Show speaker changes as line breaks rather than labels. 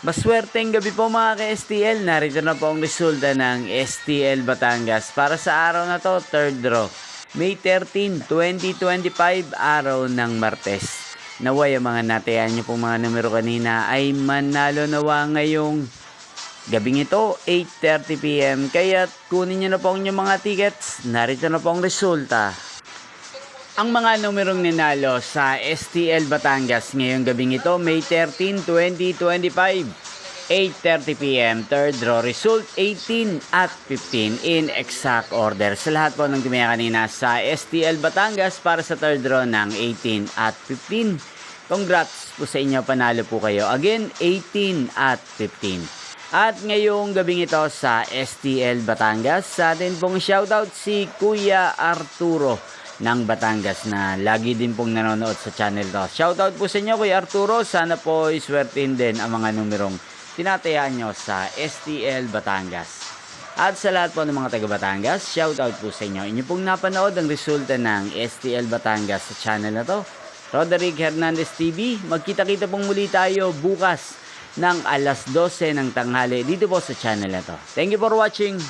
Maswerteng gabi po mga ka-STL. Narito na po ang resulta ng STL Batangas para sa araw na to, third draw. May 13, 2025, araw ng Martes. Naway ang mga natayan nyo pong mga numero kanina ay manalo nawa ngayong gabing ito, 8:30 PM. Kaya kunin nyo na po ang inyong mga tickets. Narito na po ang resulta. Ang mga numerong ninalo sa STL Batangas ngayong gabing ito, May 13, 2025, 8:30 PM, third draw, result 18 at 15 in exact order. Sa lahat po ng tumaya kanina sa STL Batangas para sa third draw ng 18 at 15. Congrats po sa inyo, panalo po kayo. Again, 18 at 15. At ngayong gabing ito sa STL Batangas, sa atin pong shoutout si Kuya Arturo ng Batangas na lagi din pong nanonood sa channel to. Shoutout po sa inyo Kuya Arturo, sana po iswertin din ang mga numerong tinatayaan nyo sa STL Batangas. At sa lahat po ng mga taga Batangas, shoutout po sa inyo. Inyo pong napanood ang resulta ng STL Batangas sa channel na to, Roderick Hernandez TV. Magkita-kita pong muli tayo bukas ng alas 12 ng tanghali dito po sa channel na to. Thank you for watching.